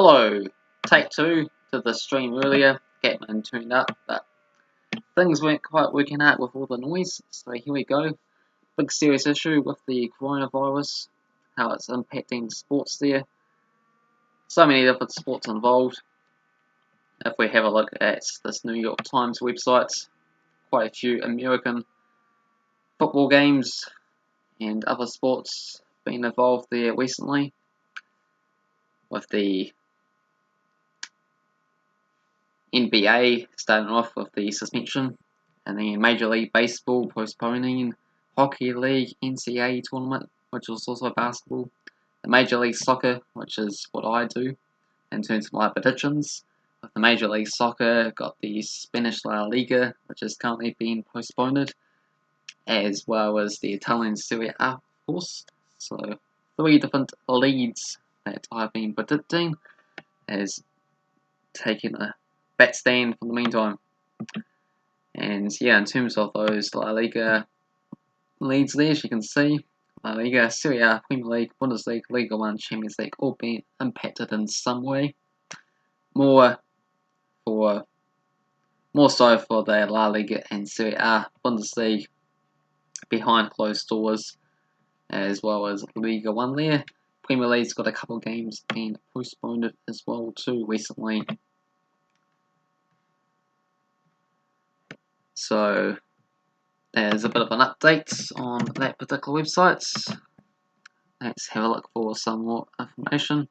Hello, take two to the stream earlier. Catman turned up, but things weren't quite working out with all the noise, so here we go. Big serious issue with the coronavirus, how it's impacting sports there. So many different sports involved. If we have a look at this New York Times website, quite a few American football games and other sports being involved there recently, with the NBA starting off with the suspension, and then Major League Baseball postponing, Hockey League NCAA tournament, which was also basketball, the Major League Soccer, which is what I do in terms of my predictions. With the Major League Soccer, got the Spanish La Liga, which is currently being postponed, as well as the Italian Serie A, of course. So, three different leads that I've been predicting as taking a bat stand for the meantime. And yeah, in terms of those La Liga leads there, as you can see, La Liga, Serie A, Premier League, Bundesliga, Liga 1, Champions League, all being impacted in some way. More so for the La Liga and Serie A, Bundesliga behind closed doors, as well as Liga 1 there. Premier League's got a couple of games being postponed as well too recently. So there's a bit of an update on that particular website. Let's have a look for some more information.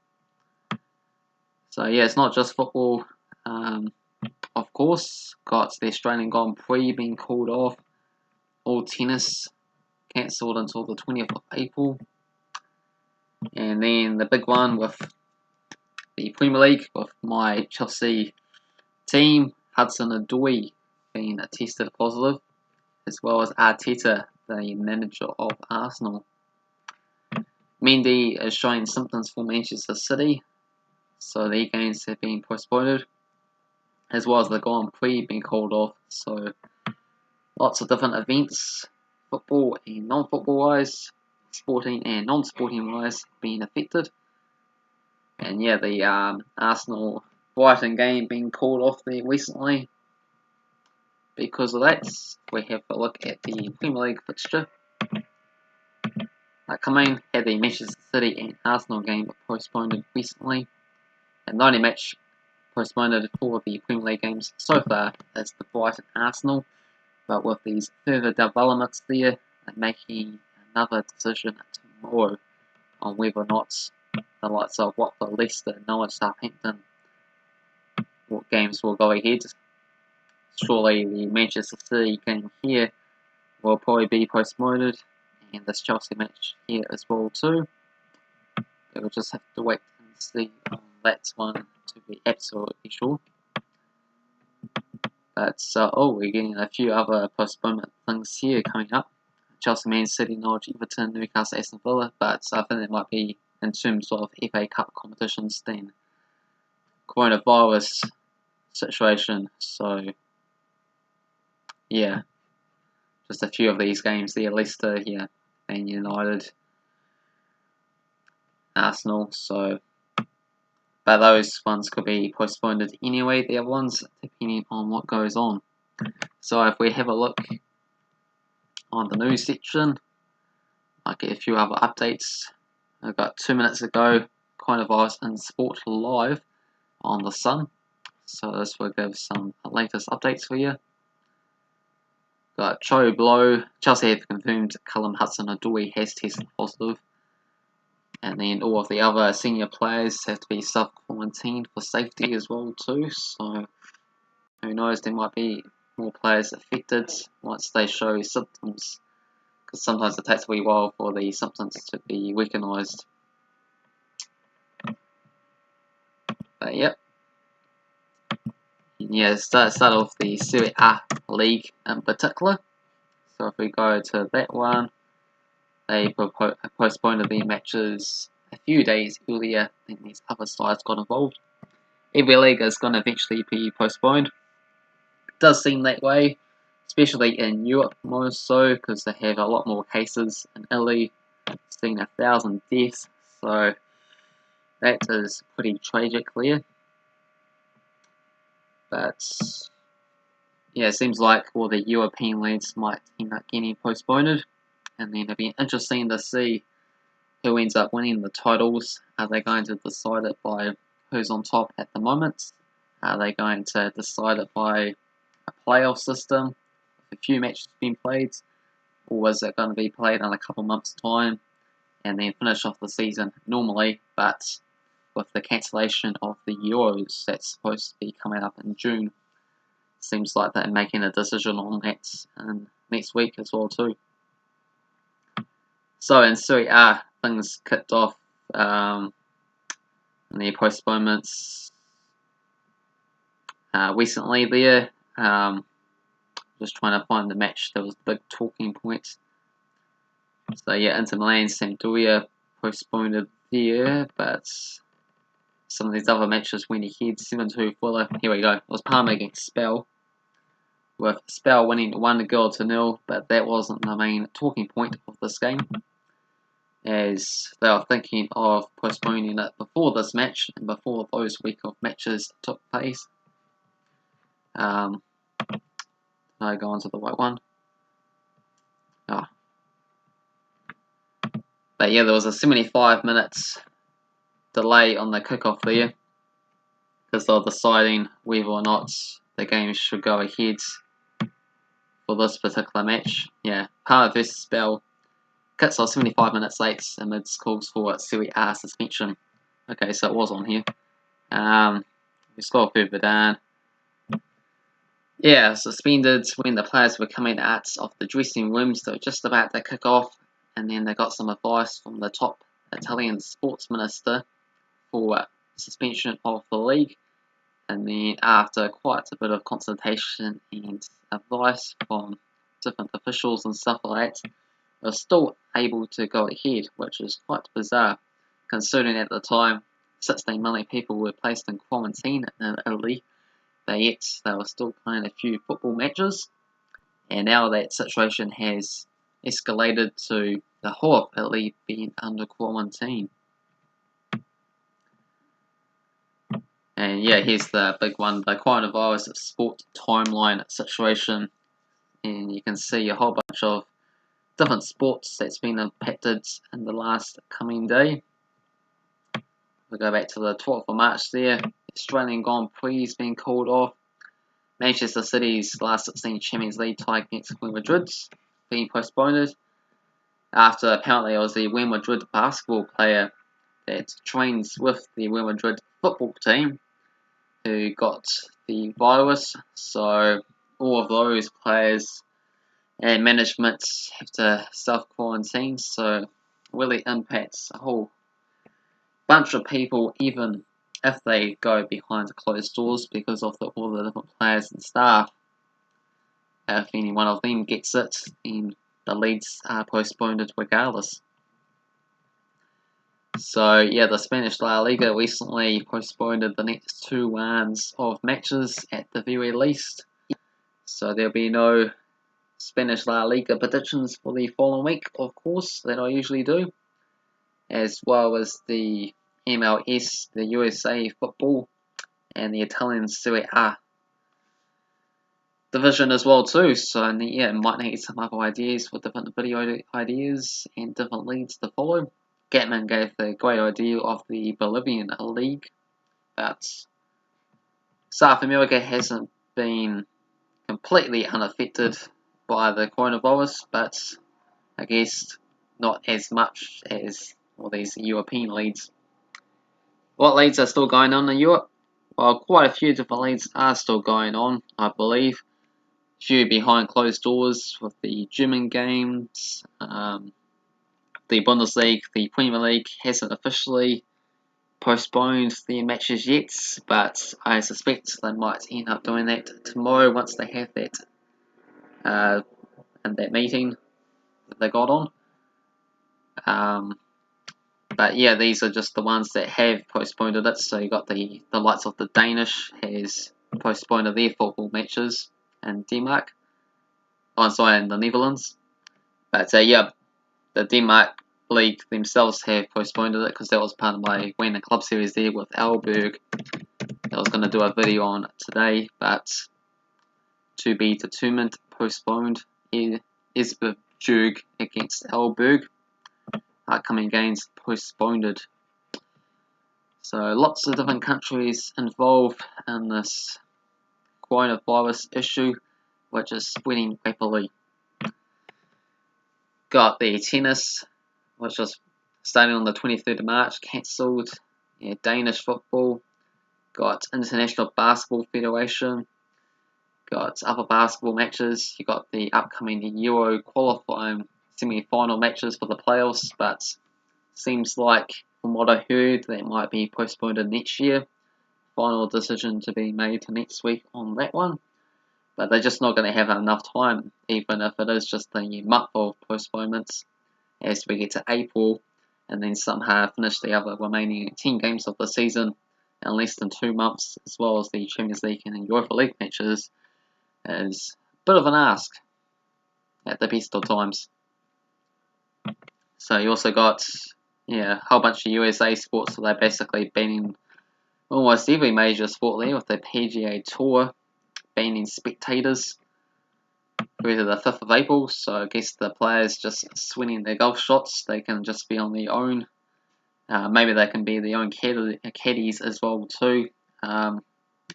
So yeah, it's not just football, of course. Got the Australian Grand Prix being called off. All tennis cancelled until the 20th of April. And then the big one with the Premier League, with my Chelsea team, Hudson-Odoi, being tested positive, as well as Arteta, the manager of Arsenal. Mendy is showing symptoms for Manchester City, so their games have been postponed, as well as the Grand Prix being called off. So lots of different events, football and non-football wise, sporting and non-sporting wise, being affected. And yeah, the Arsenal Brighton game being called off there recently. Because of that, we have a look at the Premier League fixture. Coming, had the Manchester City and Arsenal game postponed recently. And the only match postponed for the Premier League games so far is the Brighton Arsenal. But with these further developments there, they're making another decision tomorrow on whether or not the likes of Watford, Leicester, Norwich, Southampton, what games will go ahead. Surely the Manchester City game here will probably be postponed, and this Chelsea match here as well too. We'll just have to wait and see on that one to be absolutely sure. But we're getting a few other postponement things here coming up. Chelsea, Man City, Norwich, Everton, Newcastle, Aston Villa, but I think it might be in terms of FA Cup competitions then coronavirus situation. So yeah, just a few of these games there. Leicester here, Man United, Arsenal. So, but those ones could be postponed anyway. The other ones, depending on what goes on. So if we have a look on the news section, I get a few other updates. I got 2 minutes ago, coronavirus in sport live on the Sun. So this will give some latest updates for you. Got Joe Blow, Chelsea have confirmed Callum Hudson-Odoi has tested positive. And then all of the other senior players have to be self-quarantined for safety as well too. So who knows, there might be more players affected once they show symptoms. Because sometimes it takes a wee while for the symptoms to be recognised. But yep. Yeah, start off the Serie A league in particular. So if we go to that one, they postponed their matches a few days earlier than these other sides got involved. Every league is going to eventually be postponed. It does seem that way, especially in Europe more so, because they have a lot more cases in Italy, seeing 1,000 deaths. So that is pretty tragic there. But yeah, it seems like all the European leagues might end up getting postponed, and then it'll be interesting to see who ends up winning the titles. Are they going to decide it by who's on top at the moment? Are they going to decide it by a playoff system, with a few matches being played, or is it going to be played in a couple months' time and then finish off the season normally, but with the cancellation of the Euros that's supposed to be coming up in June? Seems like they're making a decision on that next week as well too. So in Serie A, things kicked off and the postponements recently there. Just trying to find the match that was the big talking point. So yeah, Inter Milan, Sampdoria postponed there, but some of these other matches went ahead. 7-2 Fuller. Here we go. It was Parma against Spal, with Spal winning 1-0, but that wasn't the main talking point of this game, as they were thinking of postponing it before this match and before those week of matches took place. I go on to the right one. But yeah, there was a 75 minutes delay on the kickoff there, because they were deciding whether or not the game should go ahead for this particular match. Yeah, Parma versus Spal. Kicks off 75 minutes late amidst calls for Serie A suspension. Okay, so it was on here. We scroll further down. Yeah, suspended when the players were coming out of the dressing rooms. They were just about to kick off, and then they got some advice from the top Italian sports minister for suspension of the league. And then after quite a bit of consultation and advice from different officials and stuff like that, they were still able to go ahead, which is quite bizarre, considering at the time 16 million people were placed in quarantine in Italy, but yet they were still playing a few football matches. And now that situation has escalated to the whole of Italy being under quarantine. And yeah, here's the big one, the coronavirus sport timeline situation. And you can see a whole bunch of different sports that's been impacted in the last coming day. We'll go back to the 12th of March there. Australian Grand Prix has been called off. Manchester City's last 16 Champions League tie against Real Madrid being postponed, after apparently it was the Real Madrid basketball player that trains with the Real Madrid football team who got the virus. So all of those players and management have to self-quarantine, so really impacts a whole bunch of people, even if they go behind closed doors, because of all the different players and staff. If any one of them gets it, then the leagues are postponed regardless. So yeah, the Spanish La Liga recently postponed the next 2 rounds of matches at the very least. So there'll be no Spanish La Liga predictions for the following week, of course, that I usually do, as well as the MLS, the USA football, and the Italian Serie A division as well too. So yeah, might need some other ideas for different video ideas and different leagues to follow. Gatman gave the great idea of the Bolivian league, but South America hasn't been completely unaffected by the coronavirus, but I guess not as much as all these European leagues. What leagues are still going on in Europe? Well, quite a few different leagues are still going on, I believe. Few behind closed doors with the German games. The Bundesliga, the Premier League hasn't officially postponed their matches yet, but I suspect they might end up doing that tomorrow once they have that in that meeting that they got on. But yeah, these are just the ones that have postponed it. So you got the likes of the Danish has postponed their football matches in Denmark. Oh, sorry, in the Netherlands. But yeah, the Denmark League themselves have postponed it because that was part of my Win the Club series there with Alberg that I was going to do a video on today, but to be determined, postponed. Esbjerg against Alberg. Upcoming games postponed. So lots of different countries involved in this coronavirus issue, which is spreading rapidly. Got the tennis, which was starting on the 23rd of March, cancelled. Yeah, Danish football. Got International Basketball Federation. Got other basketball matches. You got the upcoming Euro qualifying semi-final matches for the playoffs, but seems like, from what I heard, they might be postponed to next year. Final decision to be made next week on that one. But they're just not going to have enough time, even if it is just a month of postponements, as we get to April, and then somehow finish the other remaining 10 games of the season in less than 2 months, as well as the Champions League and Europa League matches, is a bit of an ask at the best of times. So you also got a whole bunch of USA sports, so they're basically banning almost every major sport there, with the PGA Tour banning spectators through to the 5th of April. So I guess the players just swinging their golf shots, they can just be on their own. Maybe they can be their own caddies as well too. And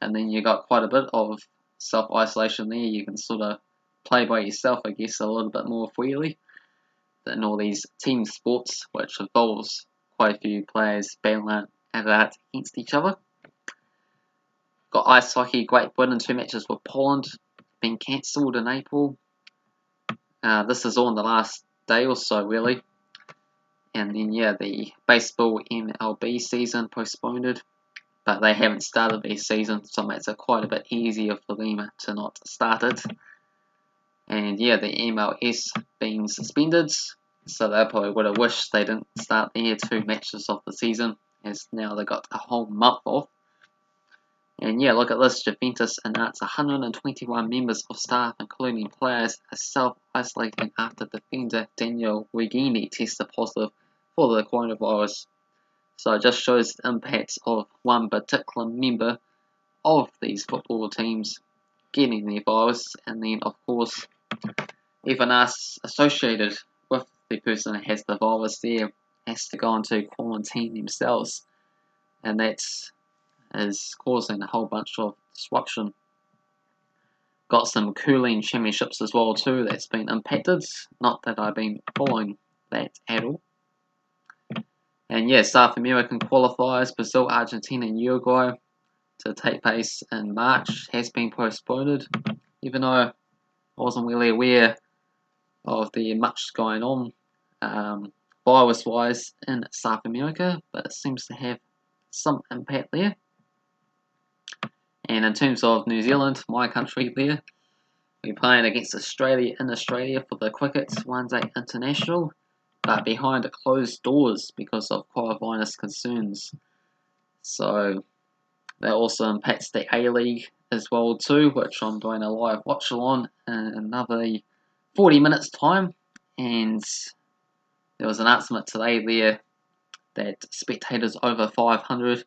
then you got quite a bit of self-isolation there. You can sort of play by yourself, I guess, a little bit more freely than all these team sports, which involves quite a few players battling out against each other. Got ice hockey, Great Britain, 2 matches with Poland being cancelled in April. This is all in the last day or so, really. And then, the baseball MLB season postponed, but they haven't started their season, so it makes it quite a bit easier for them to not start it. And the MLS being suspended, so they probably would have wished they didn't start their 2 matches of the season, as now they got a whole month off. And look at this, Juventus announced 121 members of staff, including players, are self-isolating after defender Daniel Regini tested positive for the coronavirus. So it just shows the impact of one particular member of these football teams getting the virus, and then of course even us associated with the person that has the virus there has to go into quarantine themselves, and that is causing a whole bunch of disruption. Got some curling championships as well too that's been impacted, not that I've been following that at all. And South American qualifiers, Brazil, Argentina and Uruguay to take place in March has been postponed, even though I wasn't really aware of the much going on virus-wise in South America, but it seems to have some impact there. And in terms of New Zealand, my country there, we're playing against Australia in Australia for the Cricket One Day International, but behind closed doors because of coronavirus concerns. So that also impacts the A-League as well too, which I'm doing a live watch along in another 40 minutes time. And there was an announcement today there that spectators over 500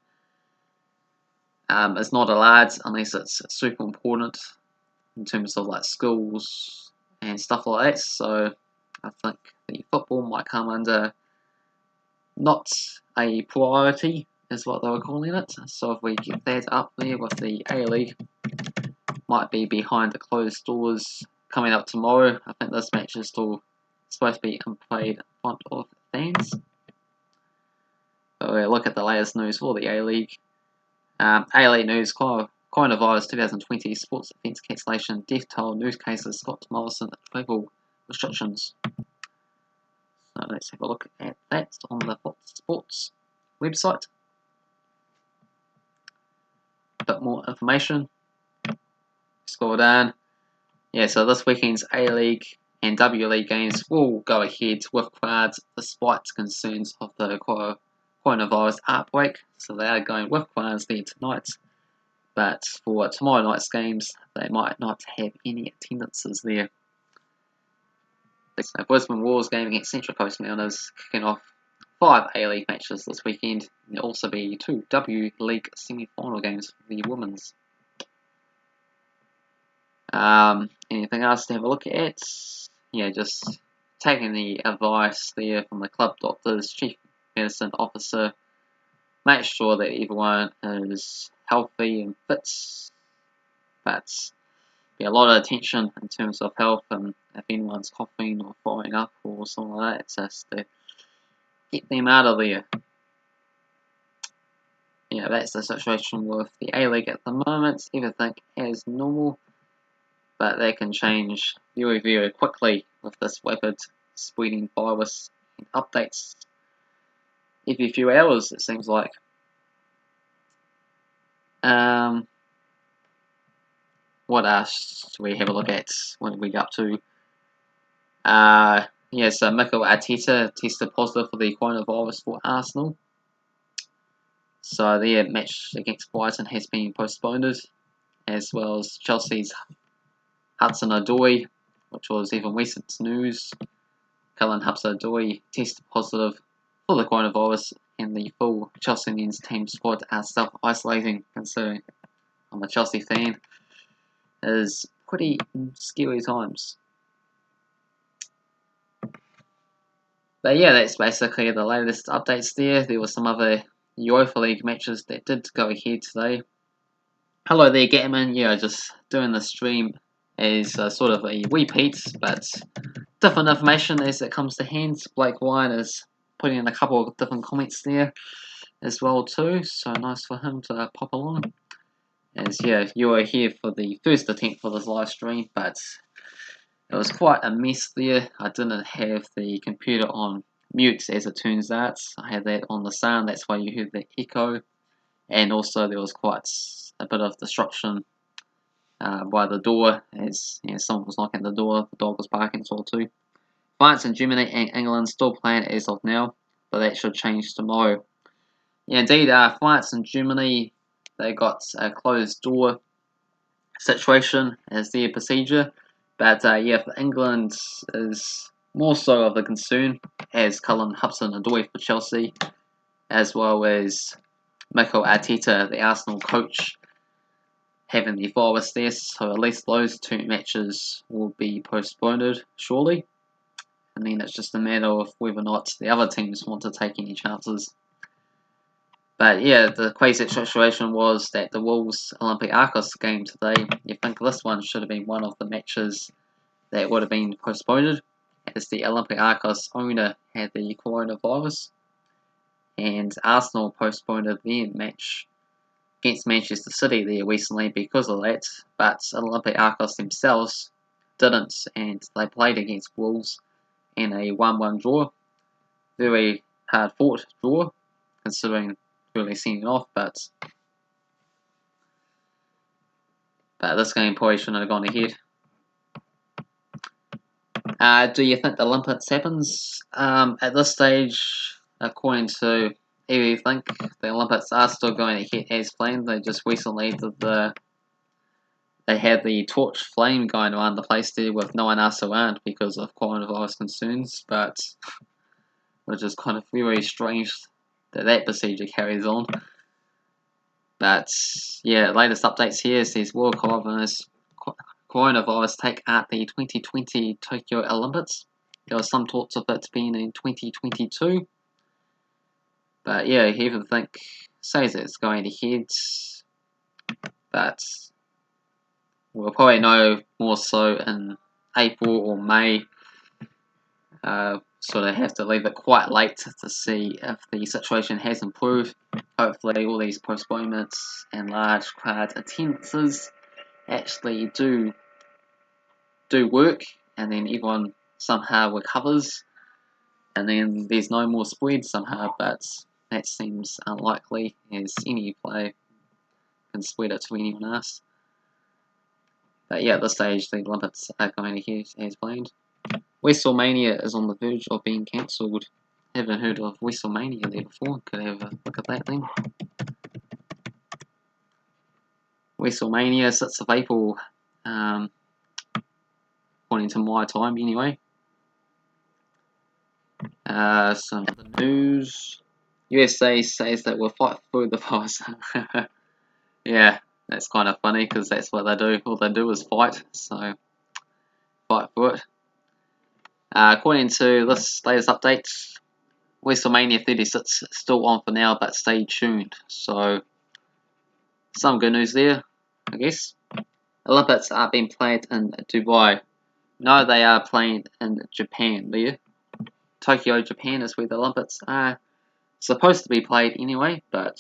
is not allowed unless it's super important in terms of like schools and stuff like that. So I think the football might come under not a priority, is what they were calling it. So if we get that up there with the A-League, might be behind the closed doors coming up tomorrow. I think this match is still supposed to be played in front of fans. So we'll look at the latest news for the A-League. A-League news, coronavirus 2020 sports events cancellation, death toll, news cases, Scott Morrison, travel restrictions. So let's have a look at that on the Fox Sports website. A bit more information. Scroll down. So this weekend's A-League and W-League games will go ahead with crowds despite concerns of the coronavirus outbreak. So they are going with crowds there tonight. But for tomorrow night's games, they might not have any attendances there. So Brisbane Roar's game against Central Coast Mariners kicking off 5 A-League matches this weekend. There'll also be 2 W League semi-final games for the women's. Anything else to have a look at? Yeah, just taking the advice there from the club doctors, chief medicine officer. Make sure that everyone is healthy and fit. But a lot of attention in terms of health, and if anyone's coughing or throwing up or something like that, it's just to get them out of there. Yeah, that's the situation with the A-League at the moment. Everything is normal, but that can change very, very quickly with this rapid spreading virus and updates every few hours, it seems like. What else do we have a look at? What did we get up to? Yeah, so Mikel Arteta tested positive for the coronavirus for Arsenal. So their match against Brighton has been postponed, as well as Chelsea's Hudson-Odoi, which was even recent news. Cullen Hudson-Odoi tested positive for the coronavirus, and the full Chelsea men's team squad are self-isolating, considering I'm a Chelsea fan. It is pretty scary times. But yeah, that's basically the latest updates there. There were some other Europa League matches that did go ahead today. Hello there, Gatman. Yeah, just doing the stream as sort of a repeat, but different information as it comes to hand. Blake Wine is putting in a couple of different comments there as well too, so nice for him to pop along. As yeah, you were here for the first attempt for this live stream, but it was quite a mess there. I didn't have the computer on mute, as it turns out. I had that on the sound, that's why you heard the echo. And also there was quite a bit of disruption by the door, as someone was knocking at the door, the dog was barking as well too. France and Germany and England still playing as of now, but that should change tomorrow. Yeah, indeed, France and Germany, they got a closed door situation as their procedure. But yeah, for England is more so of a concern, as Cullen Hudson-Odoi for Chelsea, as well as Mikel Arteta, the Arsenal coach, having the virus there. So at least those 2 matches will be postponed surely. And then it's just a matter of whether or not the other teams want to take any chances. But yeah, the crazy situation was that the Wolves Olympiacos game today, you think this one should have been one of the matches that would have been postponed, as the Olympiacos owner had the coronavirus, and Arsenal postponed their match against Manchester City there recently because of that, but Olympiacos themselves didn't, and they played against Wolves in a 1-1 draw. Very hard fought draw, considering really seeing it off, but this game probably shouldn't have gone ahead. Do you think the Olympics happens? At this stage, according to everything, the Olympics are still going ahead as planned. They just recently they had the torch flame going around the place there with no one else around because of coronavirus concerns, but which is kind of very strange that procedure carries on. But yeah, latest updates here says world coronavirus take out the 2020 Tokyo Olympics. There was some talks of it being in 2022. But yeah, everything says it's going ahead. But we'll probably know more so in April or May. Sort of have to leave it quite late to see if the situation has improved. Hopefully all these postponements and large crowd attendances actually do work, and then everyone somehow recovers, and then there's no more spread somehow, but that seems unlikely, as any player can spread it to anyone else. But yeah, at this stage the Olympics are going ahead as planned. WrestleMania is on the verge of being cancelled. Haven't heard of WrestleMania there before. Could have a look at that thing. WrestleMania, 6th of April, according to my time anyway. Some of the news. USA says that we'll fight through the virus. Yeah, that's kind of funny because that's what they do. All they do is fight, so fight for it. According to this latest update, WrestleMania 36 is still on for now, but stay tuned. So, some good news there, I guess. Olympics are being played in Dubai. No, they are playing in Japan there. Tokyo, Japan is where the Olympics are supposed to be played anyway, but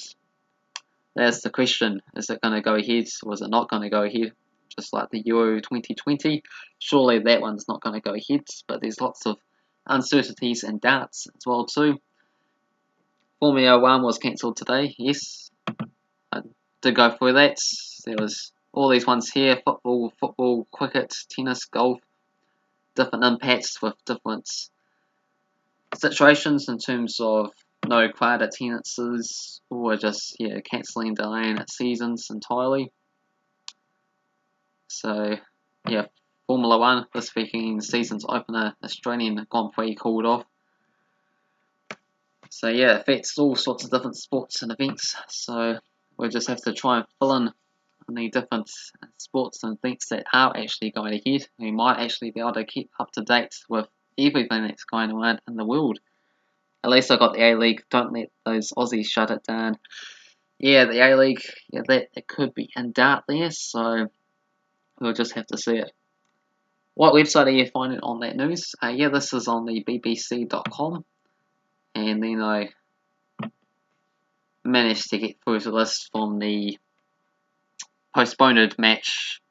that's the question. Is it going to go ahead or is it not going to go ahead? Just like the Euro 2020, surely that one's not going to go ahead, but there's lots of uncertainties and doubts as well too. Formula 1 was cancelled today, yes. I did go through that. There was all these ones here, football, cricket, tennis, golf, different impacts with different situations in terms of no crowd attendances or just cancelling, delaying seasons entirely. So yeah, Formula 1 this weekend season's opener, Australian Grand Prix called off. So yeah, it affects all sorts of different sports and events. So we'll just have to try and fill in on the different sports and events that are actually going ahead. We might actually be able to keep up to date with everything that's going on in the world. At least I got the A-League. Don't let those Aussies shut it down. Yeah, the A-League, yeah, that it could be in doubt there, so we'll just have to see it. What website are you finding on that news? Yeah, this is on the BBC.com, and then I managed to get through to this from the postponed match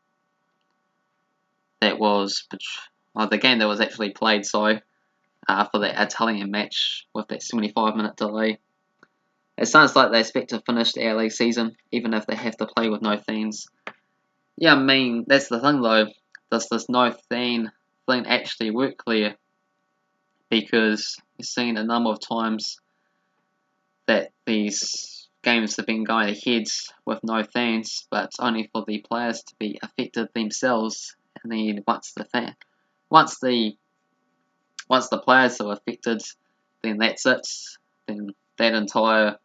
that was, the game that was actually played, for that Italian match with that 75-minute delay. It sounds like they expect to finish the A-League season, even if they have to play with no fans. Yeah, I mean, that's the thing though. Does this no fan thing actually work there? Because we've seen a number of times that these games have been going ahead with no fans, but it's only for the players to be affected themselves. And then once the players are affected, then that's it. Then that entire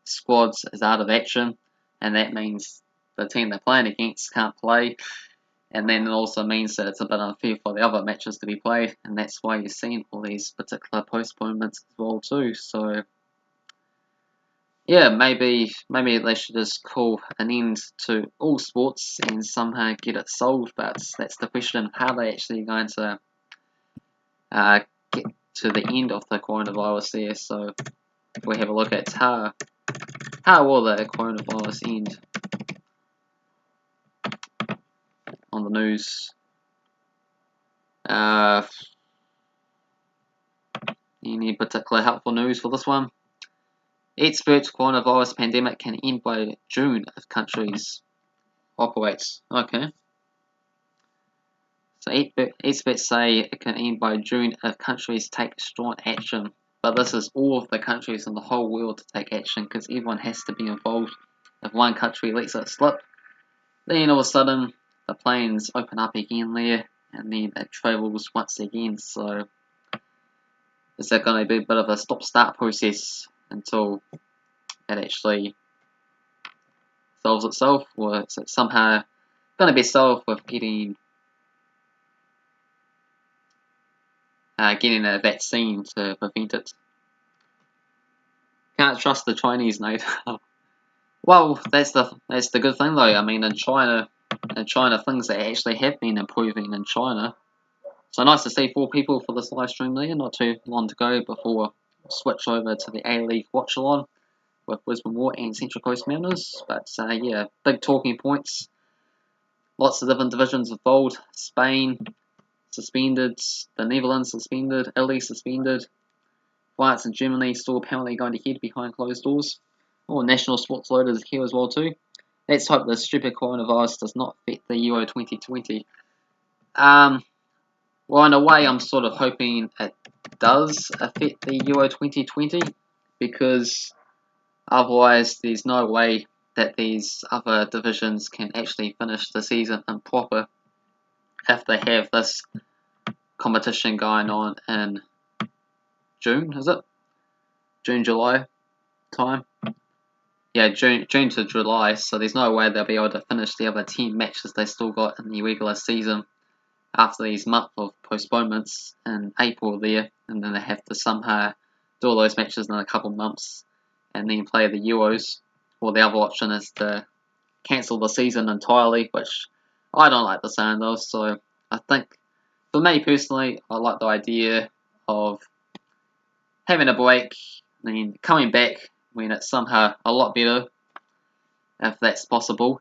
squad is out of action, and that means the team they're playing against can't play. And then it also means that it's a bit unfair for the other matches to be played, and that's why you're seeing all these particular postponements as well too. So yeah, maybe they should just call an end to all sports and somehow get it solved. But that's the question: how are they actually going to get to the end of the coronavirus there? So if we have a look at how will the coronavirus end on the news? Any particular helpful news for this one? Experts coronavirus pandemic can end by June if countries operates. Okay. So experts say it can end by June if countries take strong action. But this is all of the countries in the whole world to take action because everyone has to be involved. If one country lets it slip, then all of a sudden the planes open up again there and then it travels once again. So is that going to be a bit of a stop-start process until it actually solves itself, or is it somehow going to be solved with getting a vaccine to prevent it? Can't trust the Chinese, mate. Well, that's the good thing though. I mean, in China, things that actually have been improving in China. So nice to see 4 people for this live stream there. Not too long to go before we switch over to the A-League watch along with Brisbane War and Central Coast Mariners. But yeah, big talking points. Lots of different divisions involved. Spain suspended, the Netherlands suspended, Italy suspended, France and Germany still apparently going to head behind closed doors. Oh, National Sports Loaded is here as well too. Let's hope the stupid coronavirus does not affect the Euro 2020. Well, in a way, I'm sort of hoping it does affect the Euro 2020 because otherwise there's no way that these other divisions can actually finish the season in proper if they have this competition going on in June, is it? June, July time? Yeah, June to July, so there's no way they'll be able to finish the other 10 matches they still got in the regular season after these month of postponements in April there, and then they have to somehow do all those matches in a couple months and then play the Euros. Or the other option is to cancel the season entirely, which I don't like the sound of, so I think, for me personally, I like the idea of having a break, and then coming back when it's somehow a lot better, if that's possible,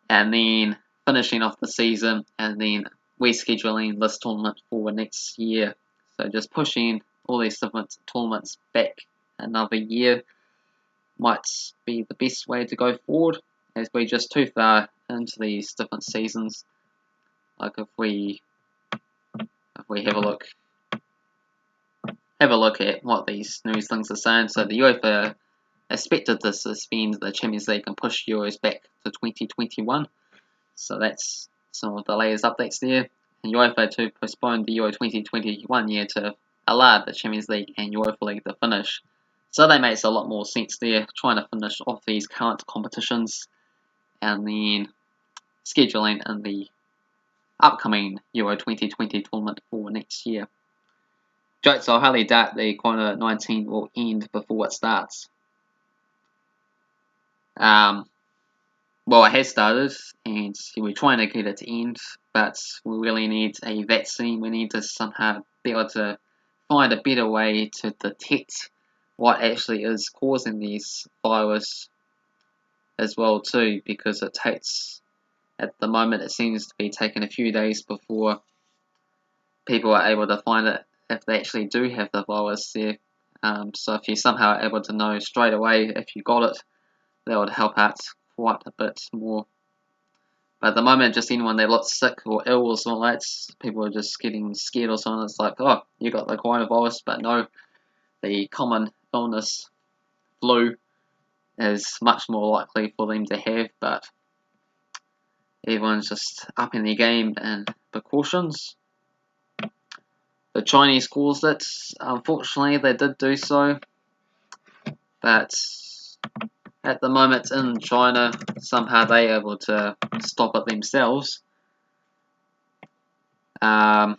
and then finishing off the season, and then rescheduling this tournament for next year. So just pushing all these different tournaments back another year might be the best way to go forward, as we're just too far into these different seasons. Like if we have a look at what these news things are saying. So the UEFA expected to suspend the Champions League and push Euros back to 2021. So that's some of the latest updates there. And UEFA to postpone the Euro 2021 year to allow the Champions League and UEFA League to finish. So that makes a lot more sense there, trying to finish off these current competitions and then scheduling in the upcoming Euro 2020 tournament for next year. Jokes, I highly doubt the Corona 19 will end before it starts. Well, it has started, and we're trying to get it to end, but we really need a vaccine. We need to somehow be able to find a better way to detect what actually is causing these virus as well too, because it takes, at the moment, it seems to be taking a few days before people are able to find it if they actually do have the virus there. So if you're somehow able to know straight away if you got it, that would help out quite a bit more. But at the moment, just anyone that looks sick or ill or something like that, people are just getting scared or something. It's like, oh, you got the coronavirus, but no, the common illness, flu, is much more likely for them to have. But everyone's just upping their game and precautions. The Chinese caused it. Unfortunately, they did do so. But at the moment in China, somehow they able to stop it themselves. China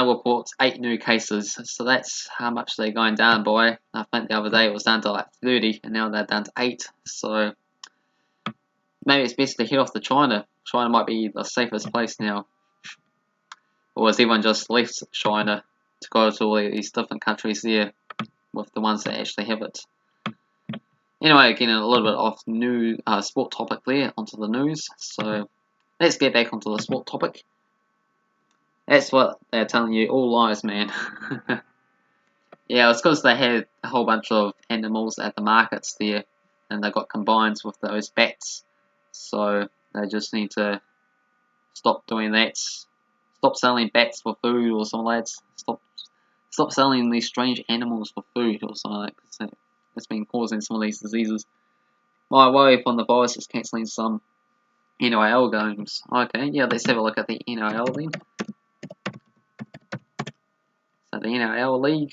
reports 8 new cases, so that's how much they're going down by. I think the other day it was down to like 30, and now they're down to 8. So maybe it's best to head off to China. China might be the safest place now. Or has everyone just left China to go to all these different countries there with the ones that actually have it? Anyway, getting a little bit off new sport topic there, onto the news. So let's get back onto the sport topic. That's what they're telling you, all lies, man. Yeah, it's because they had a whole bunch of animals at the markets there, and they got combined with those bats. So they just need to stop doing that. Stop selling bats for food or something like that. Stop selling these strange animals for food or something like that. It's been causing some of these diseases. My wife on the virus is cancelling some NIL games. Okay, yeah, let's have a look at the NIL then. So the NIL League.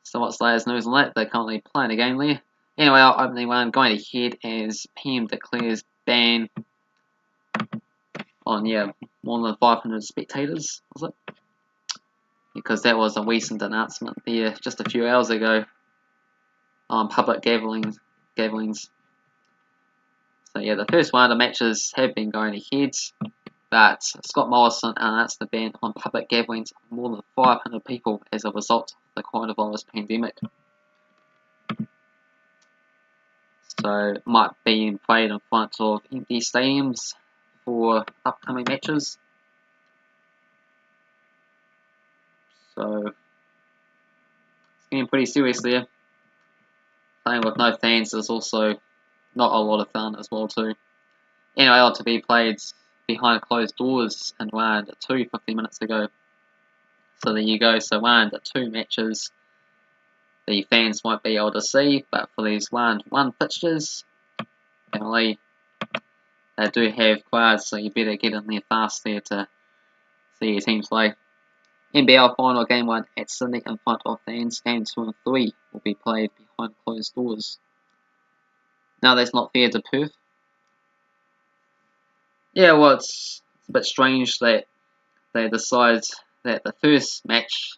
So what's latest news on that? They're currently playing a game there. Anyway, our opening one going ahead as PM declares ban on, more than 500 spectators, was it? Because that was a recent announcement there just a few hours ago on public gatherings. So yeah, the first one of the matches have been going ahead, but Scott Morrison announced the ban on public gatherings of more than 500 people as a result of the coronavirus pandemic. So it might be played in front of empty stadiums for upcoming matches. So it's getting pretty serious there. Playing with no fans is also not a lot of fun as well too. NIL to be played behind closed doors in round 2 50 minutes ago. So there you go. So round 2 matches the fans won't be able to see, but for these round 1 fixtures, apparently they do have crowds, so you better get in there fast there to see your team play. NBL final game 1 at Sydney in front of fans. Game 2 and 3 will be played behind closed doors. Now that's not fair to Perth. Yeah, well, it's a bit strange that they decide that the first match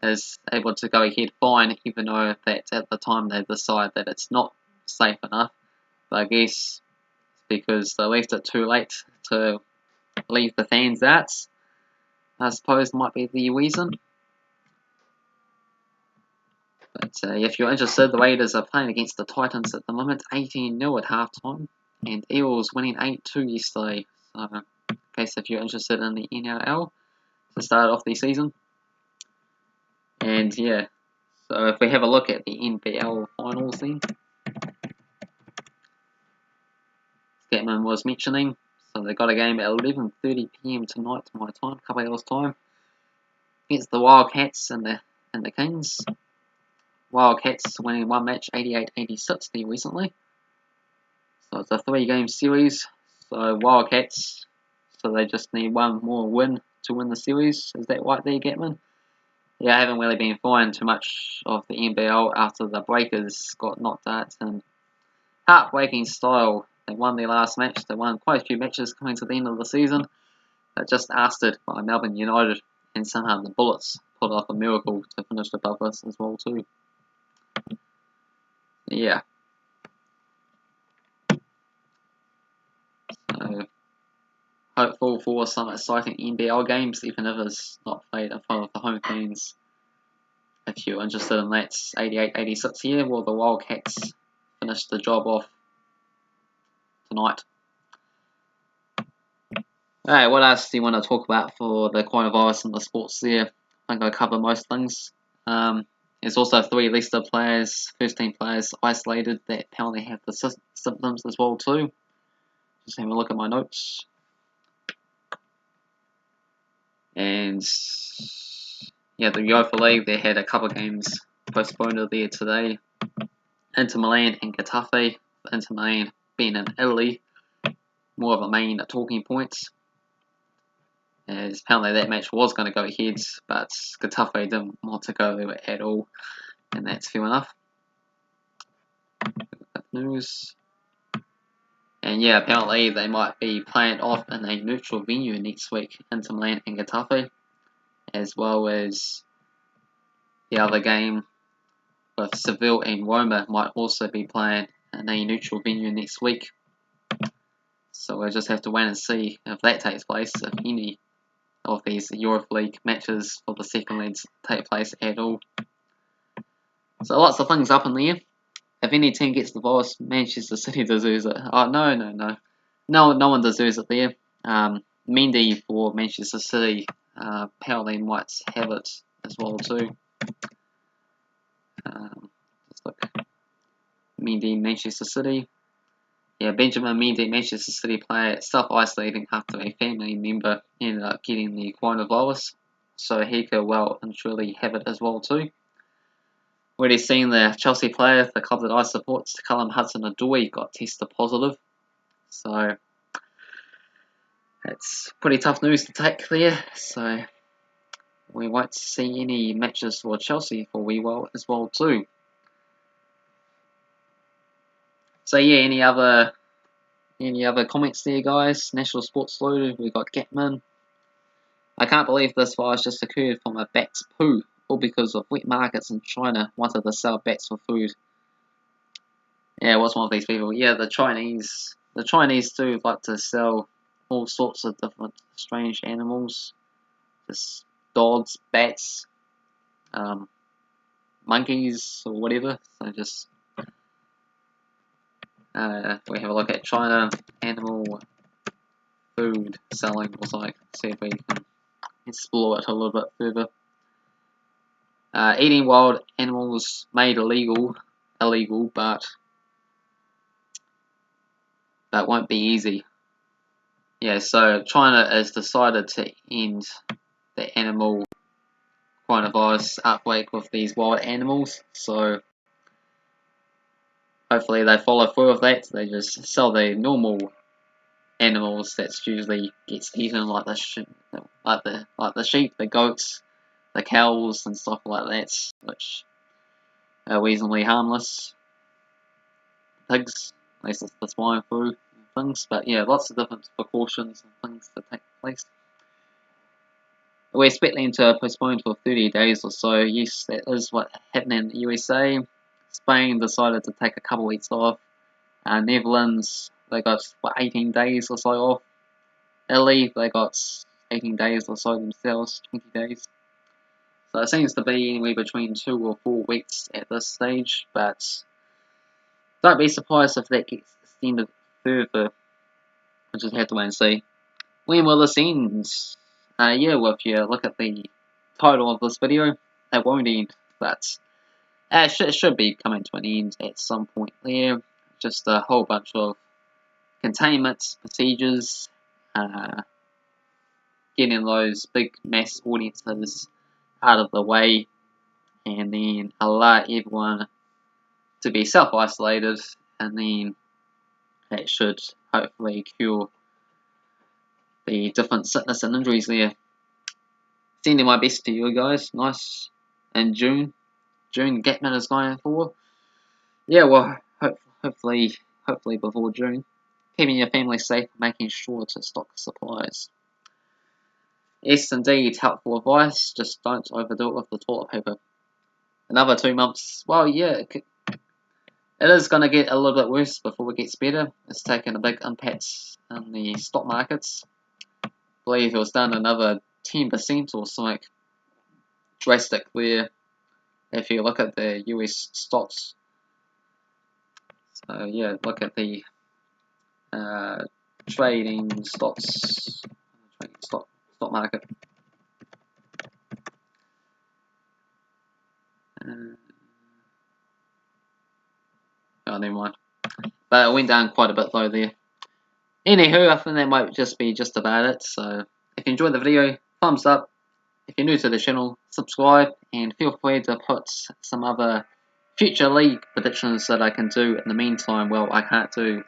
is able to go ahead fine, even though that at the time they decide that it's not safe enough. But I guess it's because they left it too late to leave the fans out. I suppose might be the reason. But if you're interested, the Raiders are playing against the Titans at the moment, 18-0 at halftime, and Eels winning 8-2 yesterday. So, in case if you're interested in the NRL to start off the season. And yeah, so if we have a look at the NBL finals then, Scatman was mentioning, so they got a game at 11:30 PM tonight, my time, a couple hours time, against the Wildcats and the Kings. Wildcats winning one match 88-86 there recently. So it's a 3-game series. So Wildcats, so they just need one more win to win the series. Is that right there, Gatman? Yeah, I haven't really been following too much of the NBL after the Breakers got knocked out in heartbreaking style. They won their last match. They won quite a few matches coming to the end of the season. They just ousted by Melbourne United, and somehow the Bullets pulled off a miracle to finish above us as well too. Yeah. So hopeful for some exciting NBL games, even if it's not played in front of the home fans. If you're interested in that, 88-86 here, well, the Wildcats finished the job off tonight. Alright, what else do you want to talk about for the coronavirus and the sports there? I think I cover most things. There's also 3 Leicester players, first team players isolated that apparently have the symptoms as well too. Just having a look at my notes. And yeah, the Europa League, they had a couple of games postponed there today. Inter Milan and Getafe. Inter Milan being in Italy, more of a main talking point. As apparently that match was going to go ahead, but Getafe didn't want to go there at all, and that's fair enough. News. And yeah, apparently they might be playing off in a neutral venue next week, Inter Milan and Getafe, as well as the other game with Seville and Roma might also be playing in a neutral venue next week. So we'll just have to wait and see if that takes place, if any of these Europa League matches for the second legs take place at all. So lots of things up in the air. If any team gets the virus, Manchester City deserves it. Oh, no. No one deserves it there. Mendy for Manchester City apparently might have it as well too. Let's look. Mendy, Manchester City. Yeah, Benjamin Mendy, Manchester City player, self-isolating after a family member ended up getting the coronavirus. So he could well and truly have it as well too. Already seen the Chelsea player, the club that I support, Callum Hudson-Odoi, got tested positive. So it's pretty tough news to take there. So we won't see any matches for Chelsea for WeWell as well too. So yeah, any other comments there, guys? National Sports Loaded, we got Gatman. I can't believe this virus just occurred from a bat's poo, all because of wet markets in China wanted to sell bats for food. Yeah, what's one of these people? Yeah, the Chinese do like to sell all sorts of different strange animals, just dogs, bats, monkeys, or whatever. So just we have a look at China animal food selling or something. See if we can explore it a little bit further. Eating wild animals made illegal, but that won't be easy. Yeah, so China has decided to end the animal coronavirus outbreak with these wild animals. So hopefully they follow through with that. They just sell the normal animals that usually gets eaten, like the sheep, the goats, the cows and stuff like that, which are reasonably harmless. Pigs, at least it's the swine flu and things, but yeah, lots of different precautions and things to take place. We're expecting to postpone for 30 days or so. Yes, that is what happened in the USA. Spain decided to take a couple weeks off. Netherlands, they got 18 days or so off. Italy, they got 18 days or so themselves, 20 days. So it seems to be anywhere between 2 or 4 weeks at this stage, but don't be surprised if that gets extended further. We'll just have to wait and see. When will this end? Yeah, well, if you look at the title of this video, it won't end, but it should be coming to an end at some point there. Just a whole bunch of containment procedures, getting those big mass audiences out of the way, and then allow everyone to be self-isolated, and then that should hopefully cure the different sickness and injuries there. Sending my best to you guys. Nice. In June Gatman is going for. Yeah, well, hopefully before June. Keeping your family safe, making sure to stock supplies. Yes, indeed, helpful advice. Just don't overdo it with the toilet paper. Another 2 months. Well, yeah, it is going to get a little bit worse before it gets better. It's taken a big impact in the stock markets. I believe it was down another 10% or something drastic there. If you look at the US stocks. So yeah, look at the trading stock market. Oh, never mind. But it went down quite a bit though there. Anywho, I think that might just be just about it. So if you enjoyed the video, thumbs up. If you're new to the channel, subscribe, and feel free to put some other future league predictions that I can do in the meantime. Well, I can't do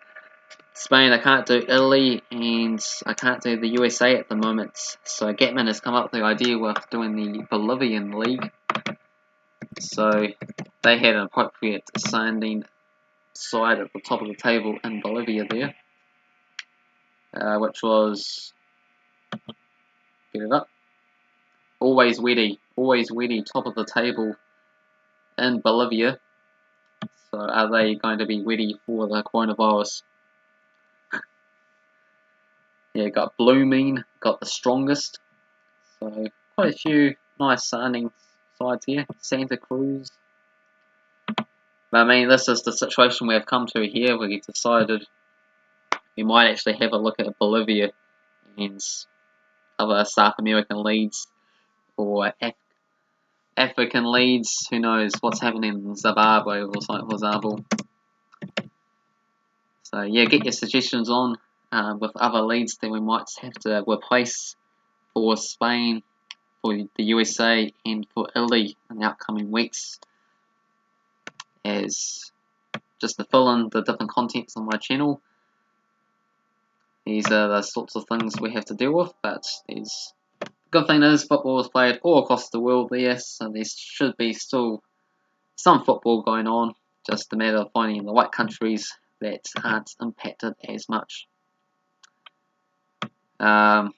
Spain, I can't do Italy, and I can't do the USA at the moment. So Gatman has come up with the idea with doing the Bolivian league. So they had an appropriate sounding side at the top of the table in Bolivia there, which was, get it up, always Weddy, top of the table in Bolivia. So are they going to be ready for the coronavirus? Yeah, got Blooming, got the strongest. So quite a few nice sounding sides here. Santa Cruz. But I mean, this is the situation we have come to here. We decided we might actually have a look at Bolivia and other South American leads, or African leads. Who knows what's happening in Zimbabwe or something, for example. So yeah, get your suggestions on with other leads that we might have to replace for Spain, for the USA, and for Italy in the upcoming weeks, as just to fill in the different contents on my channel. These are the sorts of things we have to deal with, but the good thing is football is played all across the world there, so there should be still some football going on, just a matter of finding the right countries that aren't impacted as much. No,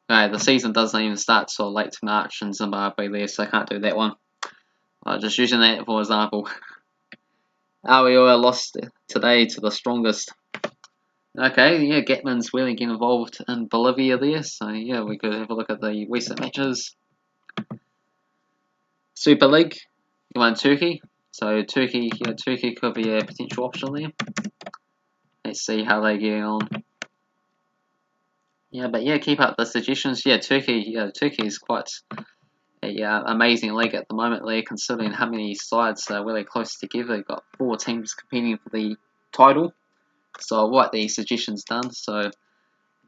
the season doesn't even start till late March in Zimbabwe there, so I can't do that one. Just using that for example. Ariola lost today to the strongest. Okay, yeah, Gatman's really getting involved in Bolivia there, so yeah, we could have a look at the recent matches. Super League, you won Turkey, so Turkey could be a potential option there. Let's see how they're getting on. Yeah, but yeah, keep up the suggestions. Yeah, Turkey is quite a amazing league at the moment there, considering how many sides are really close together. You've got 4 teams competing for the title. So I'll write the suggestions done. So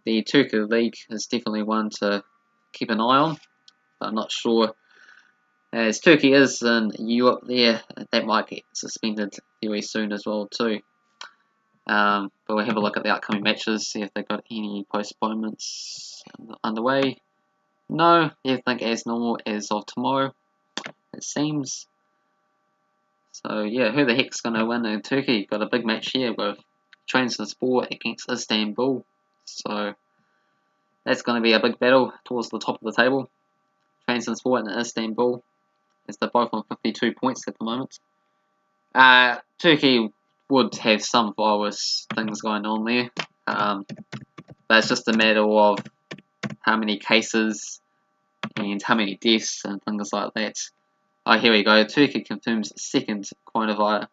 the Turkey League is definitely one to keep an eye on. But I'm not sure, as Turkey is in Europe there, that might get suspended very soon as well too. But we'll have a look at the upcoming matches, see if they've got any postponements underway. No, everything as normal as of tomorrow, it seems. So yeah, who the heck's going to win in Turkey? Got a big match here with Trabzonspor against Istanbul. So that's going to be a big battle towards the top of the table. Trabzonspor and Istanbul, as they're both on 52 points at the moment. Turkey would have some virus things going on there, but it's just a matter of how many cases and how many deaths and things like that. Oh, here we go. Turkey confirms second coronavirus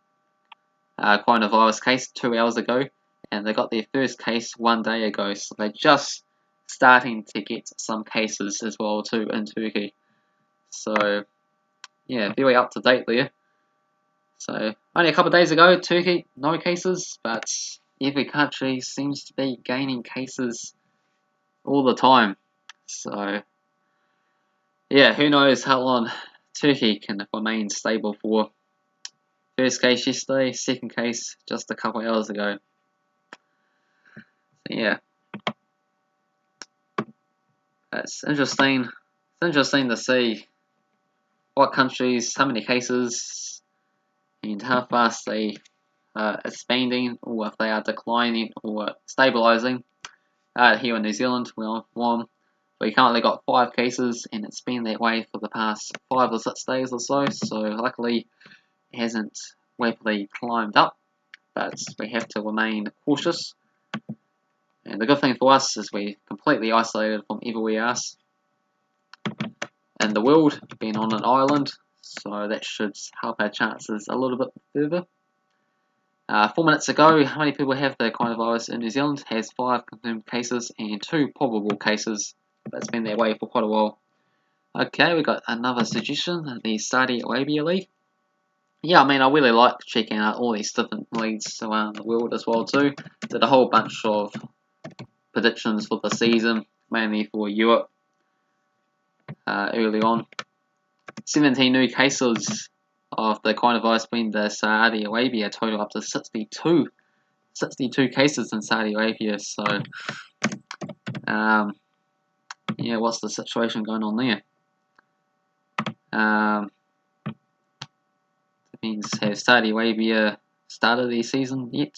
case 2 hours ago, and they got their first case 1 day ago. So they're just starting to get some cases as well too in Turkey. So yeah, very up to date there. So only a couple of days ago, Turkey no cases, but every country seems to be gaining cases all the time. So yeah, who knows how long Turkey can remain stable for. First case yesterday, second case just a couple hours ago. So yeah, it's interesting. It's interesting to see what countries, how many cases, and how fast they are expanding, or if they are declining or stabilizing. Here in New Zealand, we're on one. We currently got 5 cases, and it's been that way for the past 5 or 6 days or so. So luckily, it hasn't rapidly climbed up, but we have to remain cautious. And the good thing for us is we're completely isolated from everywhere else in the world, being on an island, so that should help our chances a little bit further. 4 minutes ago, how many people have the coronavirus in New Zealand? Has 5 confirmed cases and 2 probable cases. That's been that way for quite a while. Okay, we got another suggestion, the Saudi Arabia League. Yeah, I mean, I really like checking out all these different leagues around the world as well too. Did a whole bunch of predictions for the season, mainly for Europe early on. 17 new cases of the coronavirus in the Saudi Arabia, total up to 62 cases in Saudi Arabia. So, yeah, what's the situation going on there? It means have Saudi Arabia started their season yet?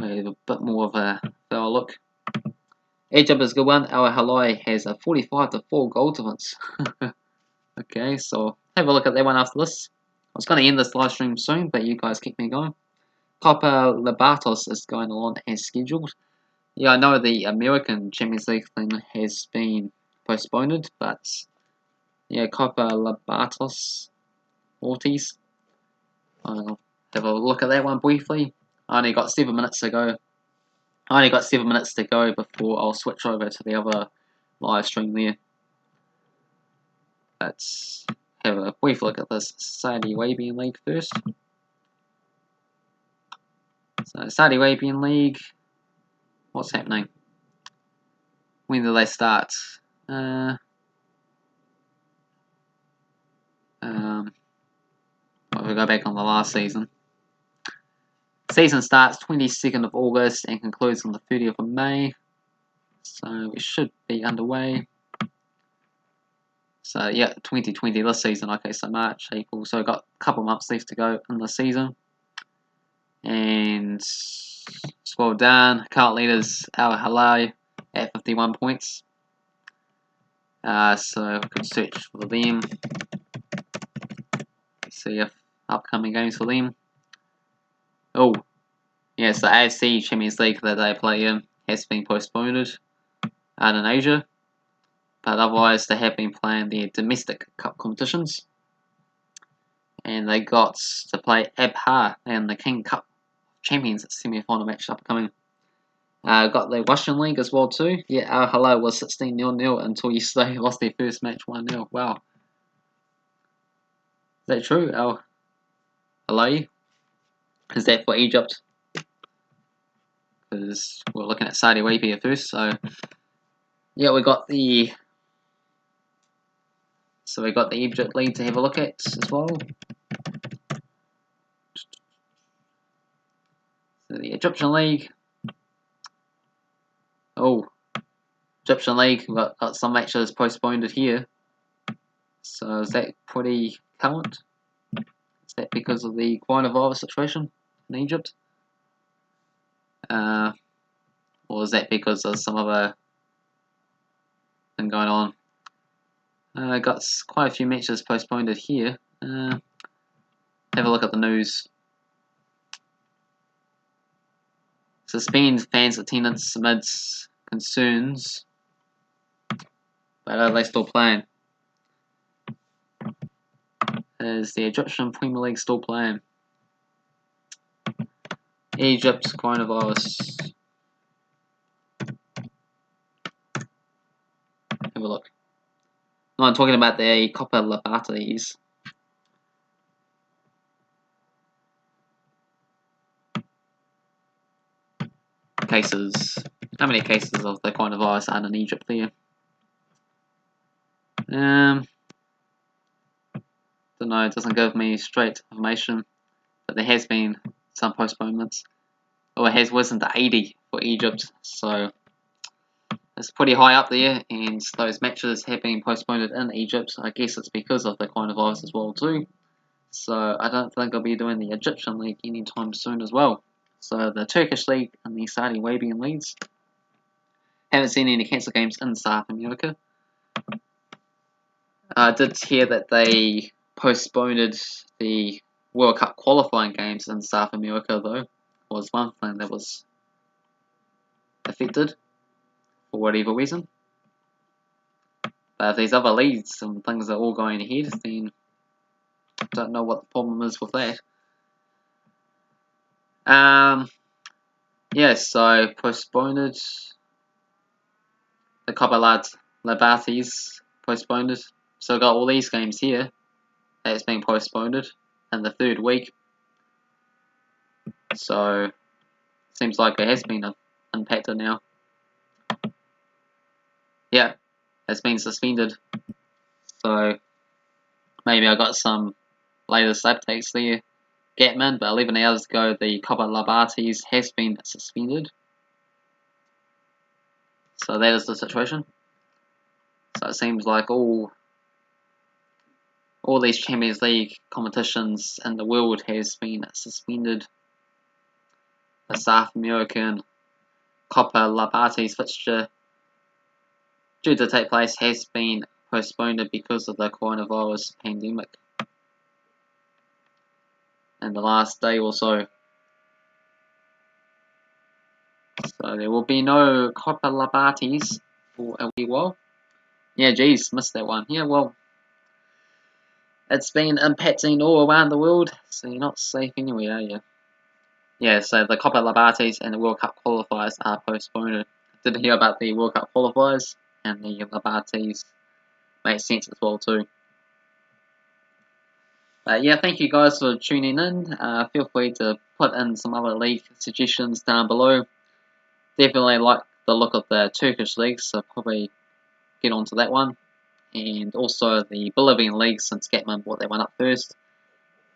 We have a bit more of a thorough look. Egypt is a good one. Al Hilal has a 45-4 goal difference. Okay, so have a look at that one after this. I was going to end this live stream soon, but you guys keep me going. Copa Libertadores is going on as scheduled. Yeah, I know the American Champions League thing has been postponed, but yeah, Copa Libertadores, Ortiz. I'll have a look at that one briefly. I only got 7 minutes to go. Before I'll switch over to the other live stream there. Let's have a brief look at this Saudi Arabian League first. So Saudi Arabian League, what's happening? When do they start? Well, we go back on the last season. Season starts 22nd of August and concludes on the 30th of May. So we should be underway. So yeah, 2020 this season. Okay, so March, April. So got a couple months left to go in the season. And scroll down. Current leaders Al Hilal at 51 points. So we could search for them. See if upcoming games for them. Oh, yes, the AFC Champions League that they play in has been postponed out in Asia, but otherwise they have been playing their domestic cup competitions, and they got to play Abha in the King Cup Champions semi-final match upcoming. Got the Russian League as well too. Yeah, Al Hilal was 16-0 until yesterday, lost their first match 1-0. Wow. Is that true, Al Hilal? Is that for Egypt? Because we're looking at Saudi Arabia first, so yeah, we got the Egypt League to have a look at as well. So the Egyptian League. Oh, Egyptian League, we've got some matches postponed here. So is that pretty current? Is that because of the coronavirus situation in Egypt? Or is that because of some other thing going on? Got quite a few matches postponed here. Have a look at the news. Suspend fans' attendance amidst concerns. But are they still playing? Is the Egyptian Premier League still playing? Egypt's coronavirus. Have a look. No, I'm talking about the Copa Libertadores. Cases. How many cases of the coronavirus are in Egypt there? Don't know, it doesn't give me straight information, but there has been some postponements. Oh, it has risen to 80 for Egypt, so it's pretty high up there, and those matches have been postponed in Egypt. I guess it's because of the coronavirus as well too. So I don't think I'll be doing the Egyptian League anytime soon as well. So the Turkish League and the Saudi Arabian leagues. Haven't seen any cancelled games in South America. I did hear that they postponed the World Cup qualifying games in South America, though. Was one thing that was affected for whatever reason. But if these other leagues and things are all going ahead, then I don't know what the problem is with that. Yeah, so postponed. The Copa Libertadores postponed. So got all these games here that's been postponed in the third week. So seems like it has been impacted now. Yeah, it's been suspended. So maybe I got some latest updates there. Gatman, but 11 hours ago the Copa Libertadores has been suspended. So that is the situation. So it seems like all these Champions League competitions in the world has been suspended. The South American Copa Libertadores fixture due to take place has been postponed because of the coronavirus pandemic. In the last day or so. So there will be no Copa Libertadores for a wee while. Yeah, geez, missed that one. Yeah, well, it's been impacting all around the world, so you're not safe anywhere, are you? Yeah, so the Copa Libertadores and the World Cup qualifiers are postponed. Didn't hear about the World Cup qualifiers, and the Libertadores makes sense as well too. Yeah, thank you guys for tuning in. Feel free to put in some other league suggestions down below. Definitely like the look of the Turkish league, so probably get onto that one. And also the Bolivian league, since Gatman brought that one up first.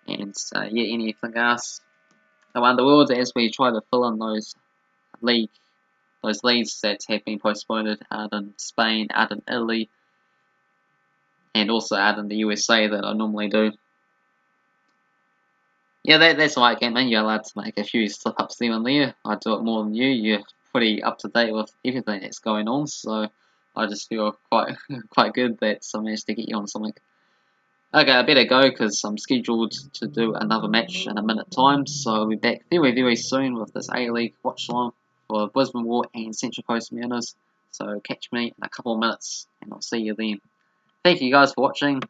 And yeah, anything else around the world as we try to fill in those leagues that have been postponed out in Spain, out in Italy, and also out in the USA that I normally do. Yeah, that's right, Gatman. You're allowed to make a few slip-ups there and there. I do it more than you. You're pretty up to date with everything that's going on, so I just feel quite quite good that I managed to get you on something. Okay, I better go because I'm scheduled to do another match in a minute time, so I'll be back very, very soon with this A-League watch along for Brisbane War and Central Coast Mariners. So catch me in a couple of minutes, and I'll see you then. Thank you guys for watching.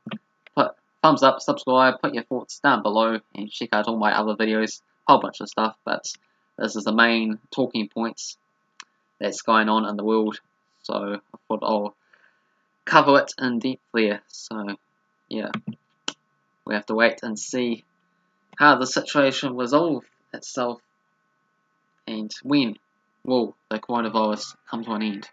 Put thumbs up, subscribe, put your thoughts down below, and check out all my other videos. Whole bunch of stuff, but this is the main talking points that's going on in the world. So I thought I'll cover it in depth there. So yeah, we have to wait and see how the situation resolve itself and when will the coronavirus come to an end.